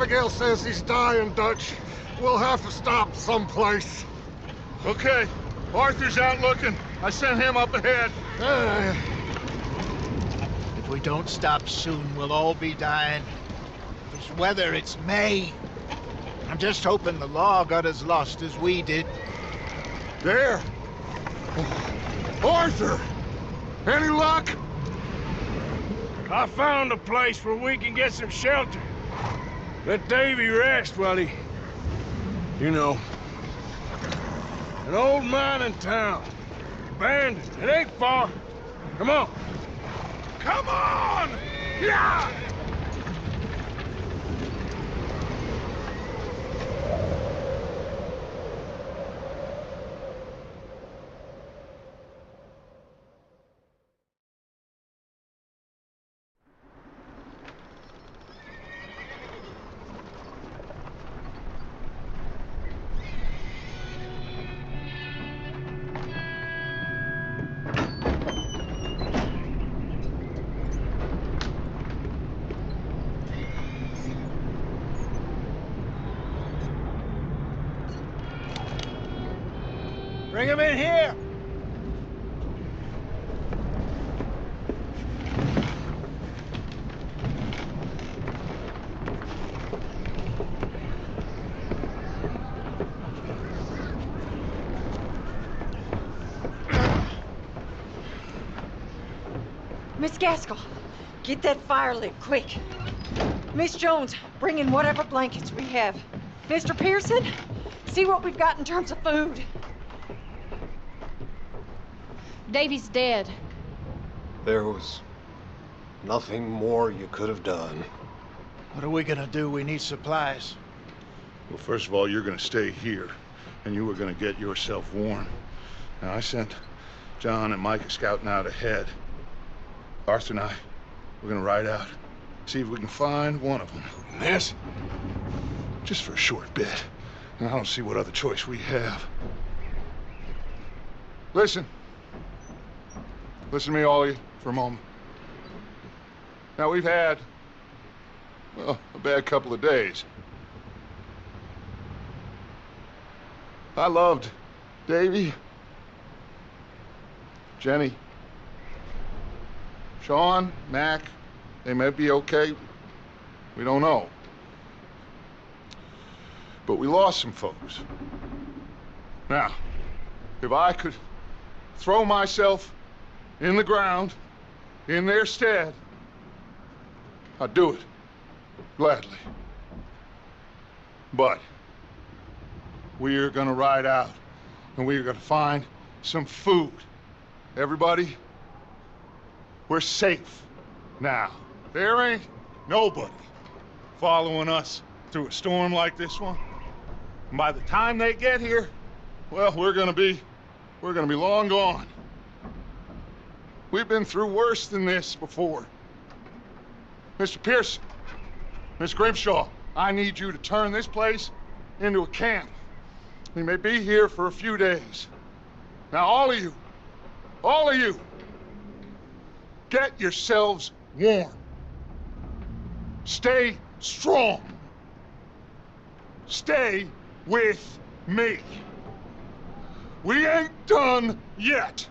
Abigail says he's dying, Dutch. We'll have to stop someplace. Okay. Arthur's out looking. I sent him up ahead. If we don't stop soon, we'll all be dying. This weather, it's May. I'm just hoping the law got as lost as we did. There! Arthur! Any luck? I found a place where we can get some shelter. Let Davy rest while he... You know. An old mining town. Abandoned. It ain't far. Come on. Come on! Yeah! Bring him in here! Miss Gaskell, get that fire lit, quick. Miss Jones, bring in whatever blankets we have. Mr. Pearson, see what we've got in terms of food. Davy's dead. There was nothing more you could have done. What are we gonna do? We need supplies. Well, first of all, you're gonna stay here, and you were gonna get yourself warm. Now, I sent John and Micah scouting out ahead. Arthur and I, we're gonna ride out, see if we can find one of them. Miss? Just for a short bit. And I don't see what other choice we have. Listen. Listen to me, all of you, for a moment. Now, we've had, well, a bad couple of days. I loved Davy, Jenny, Sean, Mac. They may be okay. We don't know. But we lost some folks. Now, if I could throw myself in the ground, in their stead, I'd do it, gladly. But we are gonna ride out, and we are gonna find some food. Everybody, we're safe now. There ain't nobody following us through a storm like this one. And by the time they get here, well, we're gonna be long gone. We've been through worse than this before. Mr. Pearson, Miss Grimshaw, I need you to turn this place into a camp. We may be here for a few days. Now, all of you, get yourselves warm. Stay strong. Stay with me. We ain't done yet.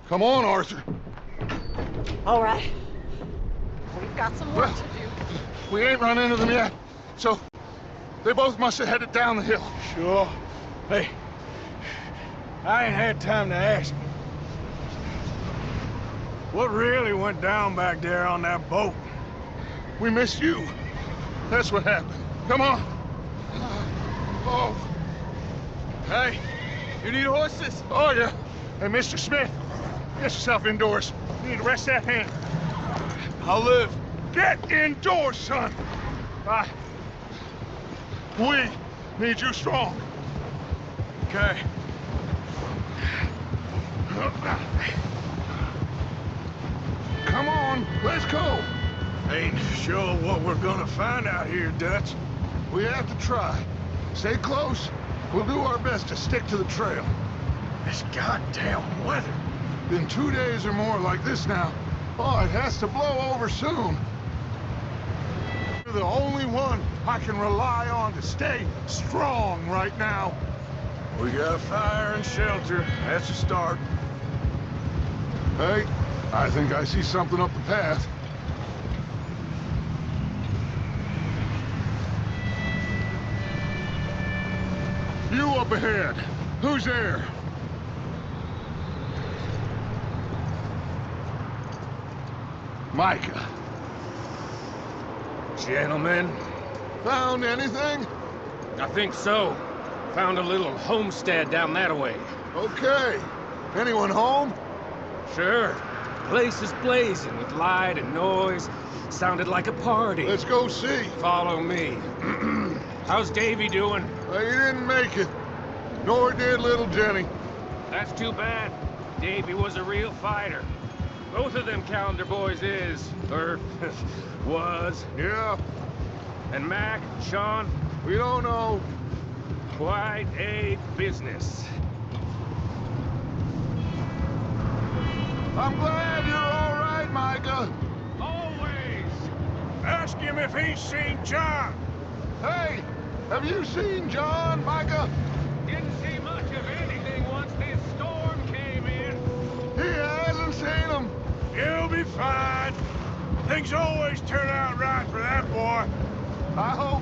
Come on, Arthur. All right. We've got some work to do. We ain't run into them yet, so they both must have headed down the hill. Sure. Hey, I ain't had time to ask. What really went down back there on that boat? We missed you. That's what happened. Come on. Oh. Hey, you need horses? Oh, yeah. Hey, Mr. Smith, get yourself indoors. You need to rest that hand. I'll live. Get indoors, son. We need you strong. Okay. Come on, let's go. Ain't sure what we're gonna find out here, Dutch. We have to try. Stay close. We'll do our best to stick to the trail. This goddamn weather. Been 2 days or more like this now. Oh, it has to blow over soon. You're the only one I can rely on to stay strong right now. We got fire and shelter. That's a start. Hey, I think I see something up the path. You up ahead. Who's there? Micah. Gentlemen, Found anything? I think so. Found a little homestead down that way. Okay. Anyone home? Sure. Place is blazing with light and noise. Sounded like a party. Let's go see. Follow me. How's Davy doing? He didn't make it. Nor did little Jenny. That's too bad. Davy was a real fighter. Both of them calendar boys is, or was. Yeah, And Mac, Sean, we don't know. quite a business. I'm glad you're all right, Micah. Always. Ask him if he's seen John. Hey, have you seen John, Micah? Didn't see much of anything once this storm came in. He hasn't seen him. He'll be fine. Things always turn out right for that boy. I hope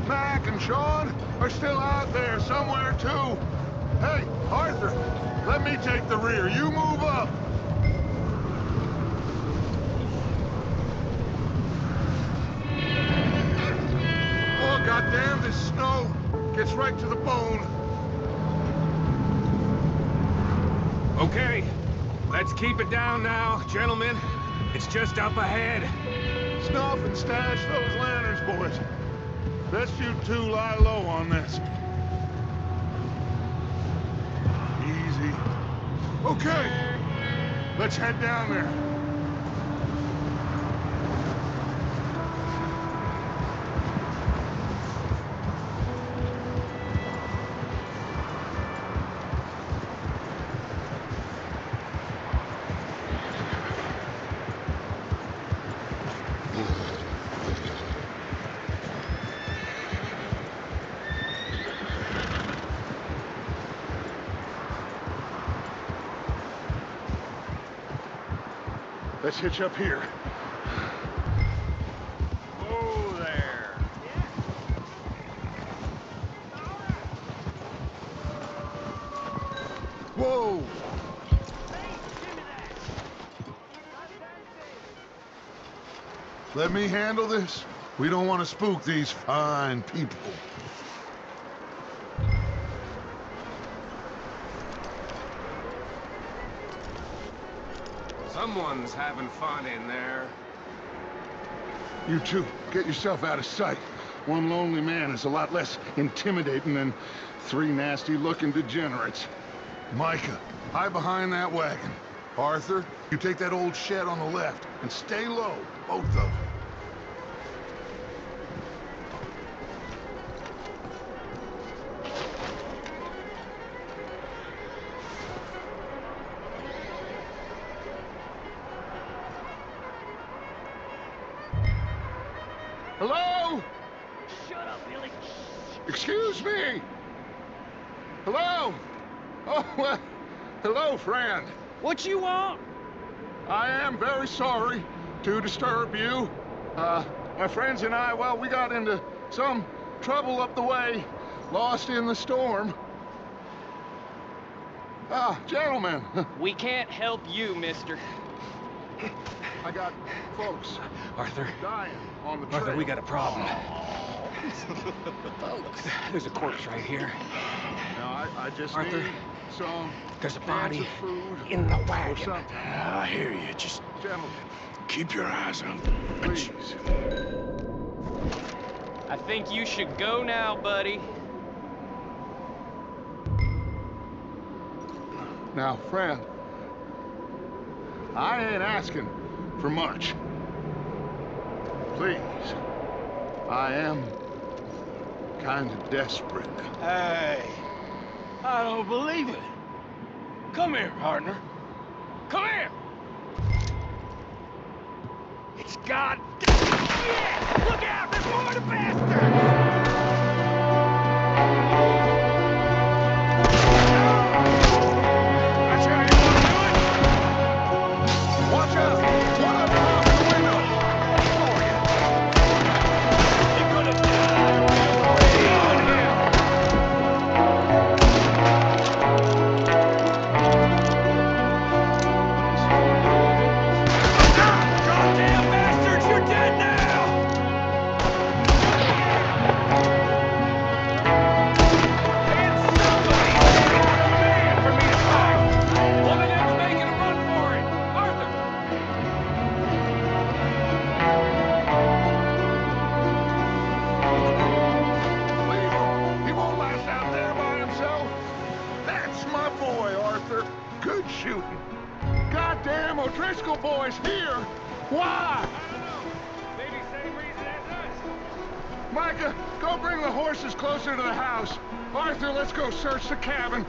Mac and Sean are still out there somewhere, too. Hey, Arthur, let me take the rear. You move up. Oh, goddamn, this snow gets right to the bone. Okay, let's keep it down now, gentlemen. It's just up ahead. Snuff and stash those lanterns, boys. Best you two lie low on this. Easy. Okay, let's head down there. Let's hitch up here. Oh, there. Whoa! Let me handle this. We don't want to spook these fine people. Someone's having fun in there. You two, get yourself out of sight. One lonely man is a lot less intimidating than three nasty-looking degenerates. Micah, hide behind that wagon. Arthur, you take that old shed on the left and stay low, both of them. Hello? Shut up, Billy. Excuse me? Hello? Oh, well, hello, friend. What you want? I am very sorry to disturb you. My friends and I, well, we got into some trouble up the way, lost in the storm. Gentlemen, We can't help you, mister. I got folks Arthur, dying on the trail. Arthur, we got a problem. There's a corpse right here. Now, I just Arthur, need some There's a cans body of food in the or wagon. something. I hear you. Just Gentlemen, keep your eyes on. please. I think you should go now, buddy. Now, friend, I ain't asking for much. Please, I am kind of desperate. Hey, I don't believe it. Come here, partner. Come here. It's God. Shit! Look out! There's more of the bastards! That's how you want to do it? Watch out! One of them out the window! For you! You're gonna die! On him! Goddamn bastards! You're dead now! And somebody man for me to fight! One of them's making a run for it! Arthur! Leave him. He won't last out there by himself. That's my boy, Arthur. Good shooting. Goddamn O'Driscoll boy's here. Why? I don't know. Maybe same reason as us. Micah, go bring the horses closer to the house. Arthur, let's go search the cabin.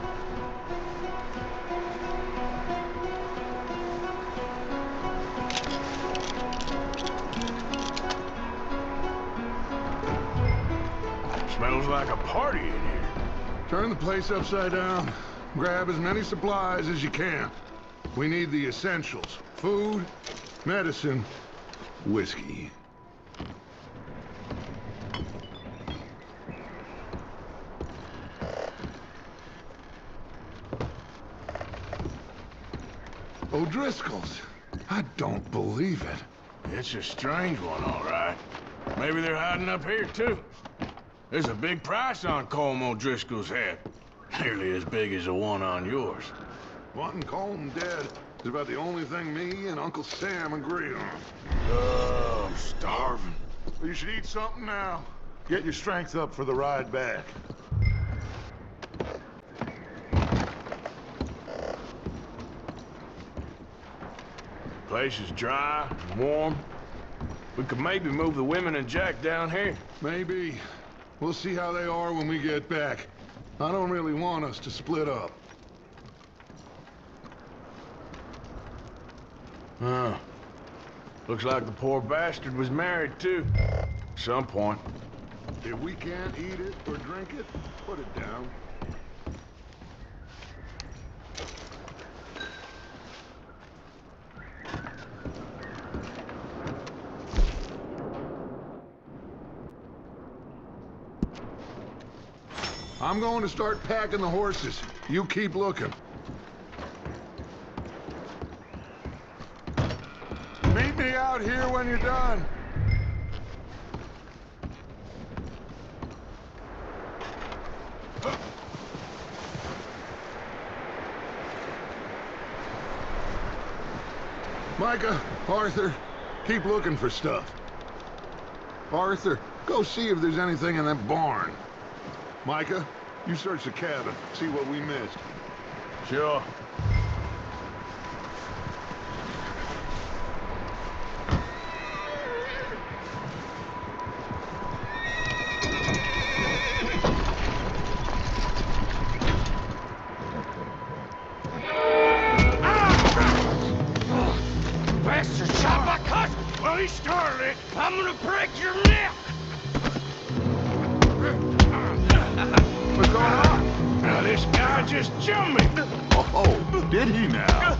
Smells like a party in here. Turn the place upside down. Grab as many supplies as you can. We need the essentials. Food, medicine, whiskey. O'Driscoll's. I don't believe it. It's a strange one, all right. Maybe they're hiding up here, too. There's a big price on Colm O'Driscoll's head. Nearly as big as the one on yours. Wanting Colm dead is about the only thing me and Uncle Sam agree on. Oh, I'm starving. Well, you should eat something now. Get your strength up for the ride back. Place is dry and warm. We could maybe move the women and Jack down here. Maybe. We'll see how they are when we get back. I don't really want us to split up. Oh. Looks like the poor bastard was married, too. At some point. If we can't eat it or drink it, put it down. I'm going to start packing the horses. You keep looking. Meet me out here when you're done. Micah, Arthur, keep looking for stuff. Arthur, go see if there's anything in that barn. Micah, you search the cabin, see what we missed. Sure. Bastard shot my cousin! Well, he started it. I'm gonna break your neck! What's going on? Now, this guy just jumped me! Oh, did he now?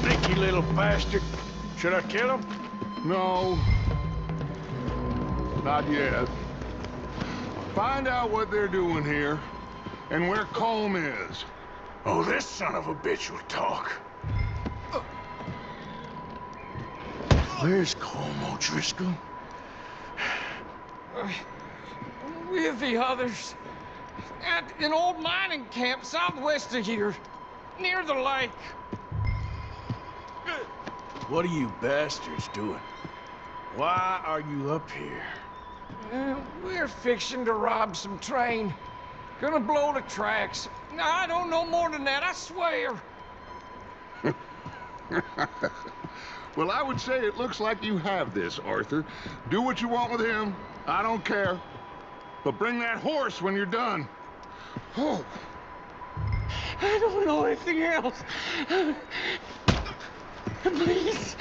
Sneaky little bastard. Should I kill him? No. Not yet. Find out what they're doing here, and where Colm is. Oh, this son of a bitch will talk. Where's Colm O'Driscoll? With the others. At an old mining camp southwest of here. Near the lake. What are you bastards doing? Why are you up here? We're fixing to rob some train. Gonna blow the tracks. I don't know more than that, I swear. Well, I would say it looks like you have this, Arthur. Do what you want with him. I don't care. But bring that horse when you're done. Oh. I don't know anything else. Please.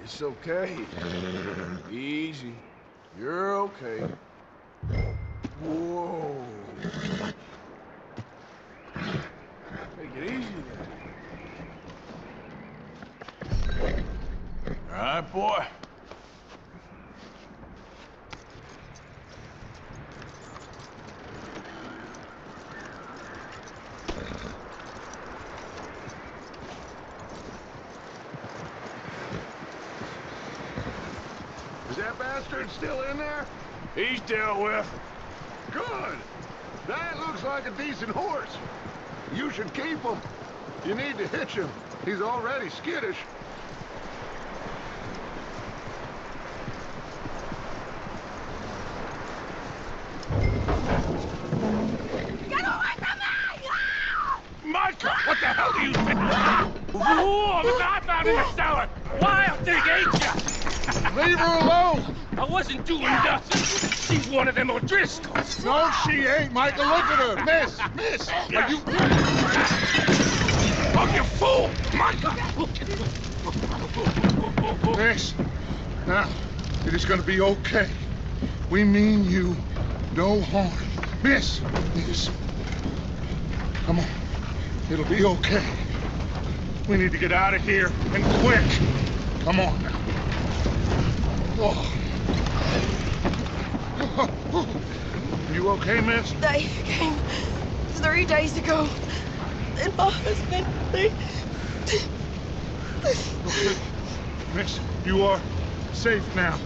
It's okay. Easy. You're okay. Whoa. Take it easy then. All right, boy. Is that bastard still in there? He's dealt with. Good. That looks like a decent horse. You should keep him. You need to hitch him. He's already skittish. Get away from me! Micah, what the hell do you think? Whoa, the knife out in the cellar. Wild thing, ain't ya? Leave her alone! I wasn't doing nothing. She's one of them O'Driscolls. No, she ain't, Micah. Look at her. Miss, are you... Oh, you fool! Micah! Miss, now, it is gonna be okay. We mean you no harm. Miss, come on. It'll be okay. We need to get out of here, and quick. Come on now. Oh. You okay, miss? They came 3 days ago. And my husband, Okay. Miss, you are safe now.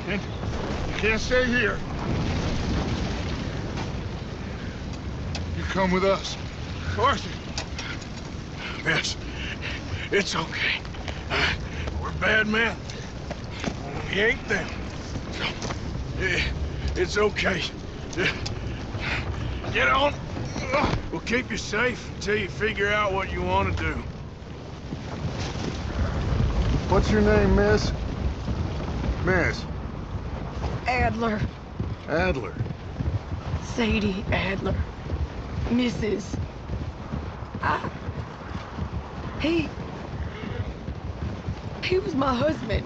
And you can't stay here. You come with us. Arthur. Miss, it's okay. We're bad men. We ain't them. So, it's okay. Get on. We'll keep you safe until you figure out what you want to do. What's your name, miss? Miss. Adler, Adler. Sadie Adler, Mrs. He was my husband.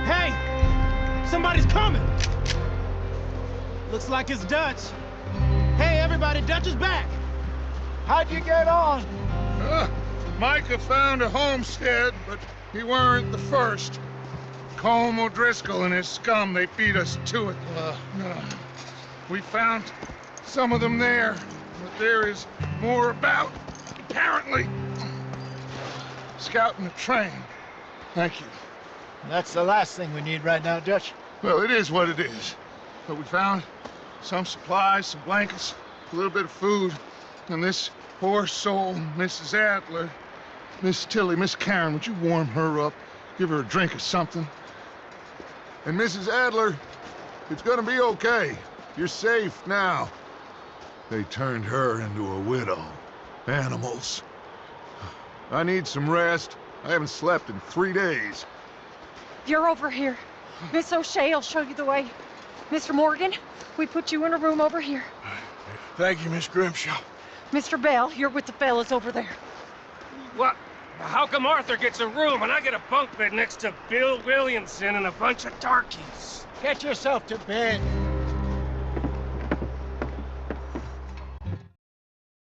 Hey! Somebody's coming! Looks like it's Dutch. Hey, everybody, Dutch is back! How'd you get on? Micah found a homestead, but he weren't the first. Colm O'Driscoll and his scum, they beat us to it. We found some of them there, but there is more about, apparently. Scouting the train. Thank you. That's the last thing we need right now, Dutch. Well, it is what it is. But we found some supplies, some blankets, a little bit of food, and this poor soul, Mrs. Adler, Miss Tilly, Miss Karen, would you warm her up? Give her a drink or something? And Mrs. Adler, it's gonna be okay. You're safe now. They turned her into a widow. Animals. I need some rest. I haven't slept in 3 days. You're over here. Miss O'Shea will show you the way. Mr. Morgan, we put you in a room over here. Thank you, Miss Grimshaw. Mr. Bell, you're with the fellas over there. What? How come Arthur gets a room and I get a bunk bed next to Bill Williamson and a bunch of darkies? Get yourself to bed.